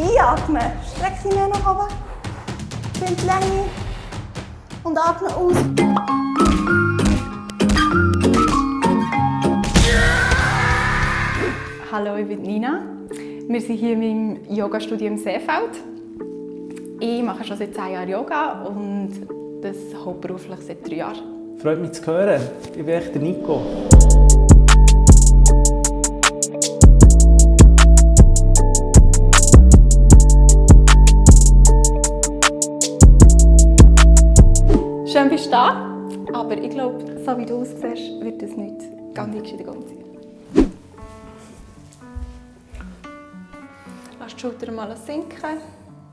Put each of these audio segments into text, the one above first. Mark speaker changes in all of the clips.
Speaker 1: Einatmen, streck die Nähe nach oben. Find die Länge. Und atme aus.
Speaker 2: Hallo, ich bin Nina. Wir sind hier in meinem Yoga-Studio im Seefeld. Ich mache schon seit 10 Jahren Yoga und das hauptberuflich seit 3 Jahren.
Speaker 3: Freut mich zu hören. Ich bin echt der Nico.
Speaker 2: Schön bist du da, aber ich glaube, so wie du aussiehst, wird das nicht ganz in die Gang ziehen. Lass die Schultern mal sinken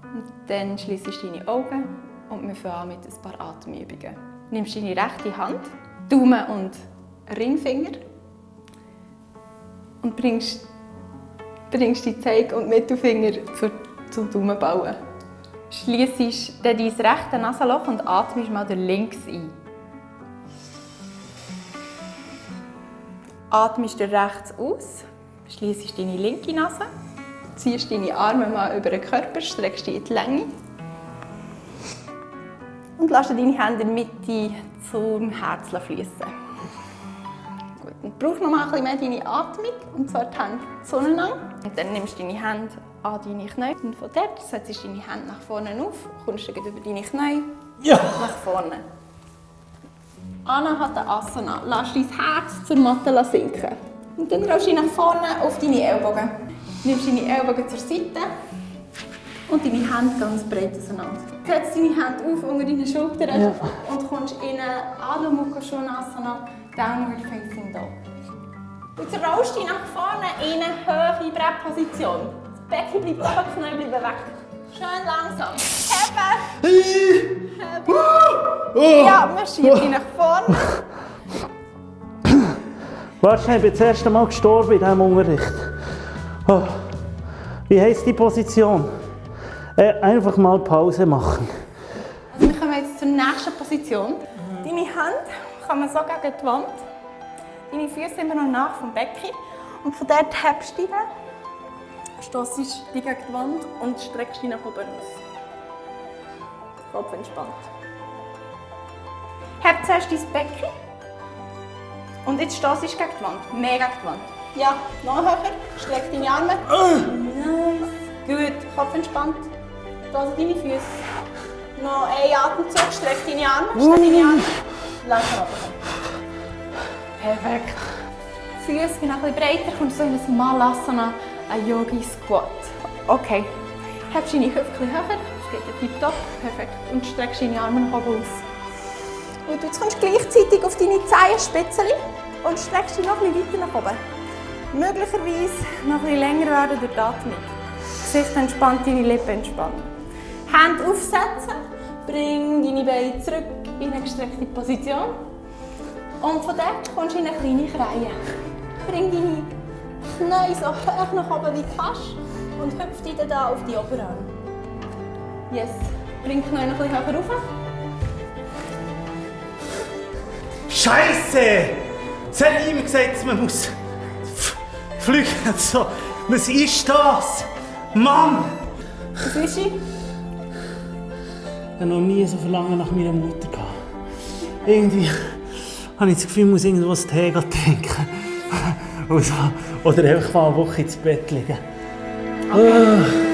Speaker 2: und dann schließt du deine Augen und wir fangen an mit ein paar Atemübungen. Du nimmst deine rechte Hand, Daumen und Ringfinger und bringst die Zeige- und Mittelfinger zum Daumenballen. Schliessest dann dein rechte Nasenloch und atmest mal durch links ein. Atmest durch rechts aus, schliessest deine linke Nase, ziehst deine Arme mal über den Körper, streckst dich in die Länge und lässt deine Hände in der Mitte zum Herzen fließen. Gut, und brauchst noch mal ein bisschen mehr deine Atmung, und zwar die Hände zueinander. Und dann nimmst du deine Hände an deine Knie und von dort setzt du deine Hände nach vorne auf, kommst du über deine Knie nach vorne. Anahata Asana. Lass dein Herz zur Matte sinken. Und dann rollst du nach vorne auf deine Ellbogen. Du nimmst deine Ellbogen zur Seite und deine Hände ganz breit auseinander. Setz deine Hände auf unter deine Schultern und kommst in Adho Mukha Svanasana, Downward Facing Dog. Und jetzt rollst du dich nach vorne in eine hohe Brettposition. Das Becken bleibt oben, die Knie bleiben weg. Schön langsam. Heben! Heben! Ja, man schiebt dich nach vorne.
Speaker 3: Warte, ich bin das erste Mal gestorben in diesem Unterricht. Oh. Wie heisst die Position? Einfach mal Pause machen.
Speaker 2: Also wir kommen jetzt zur nächsten Position. Deine Hände kann man so gegen die Wand. Deine Füße sind immer noch nach vom Becken. Und von dort hebst du dich, stossst dich gegen die Wand und streckst dich nach oben aus. Kopf entspannt. Heb zuerst dein Becken. Und jetzt stossst du gegen die Wand. Mehr gegen die Wand. Ja, noch höher. Streck deine Arme. Nice. Gut, Kopf entspannt. Also deine Füße. Noch ein Atemzug. Streck deine Arme. Streck deine Arme. Langsam runter. Perfekt. Die Füße sind noch ein bisschen breiter. Kommst so in ein Malasana, ein Yogi Squat. Okay. Hebst deine Hüfte ein bisschen höher. Es geht ja tipptopp. Perfekt. Und streckst deine Arme nach oben aus. Und jetzt kommst du gleichzeitig auf deine Zehenspitzen und streckst dich noch ein bisschen weiter nach oben. Möglicherweise noch ein bisschen länger werden durch die Atmung. Gesicht entspannt, deine Lippen entspannen. Hände aufsetzen, bring deine Beine zurück in eine gestreckte Position. Und von dort kommst du in eine kleine Krähe. Bring deine Knie so hoch nach oben wie du kannst und hüpf dich dann auf die Oberarme. Yes. Bring die Knie noch ein bisschen höher rauf.
Speaker 3: Scheiße! Es hat niemand gesagt, dass man muss fliegen. So. Was ist das? Mann!
Speaker 2: Was ist sie?
Speaker 3: Ich habe noch nie so Verlangen nach meiner Mutter gehabt. Irgendwie habe ich das Gefühl, ich muss irgendwo einen Tee trinken. Oder einfach mal eine Woche ins Bett liegen.
Speaker 2: Okay.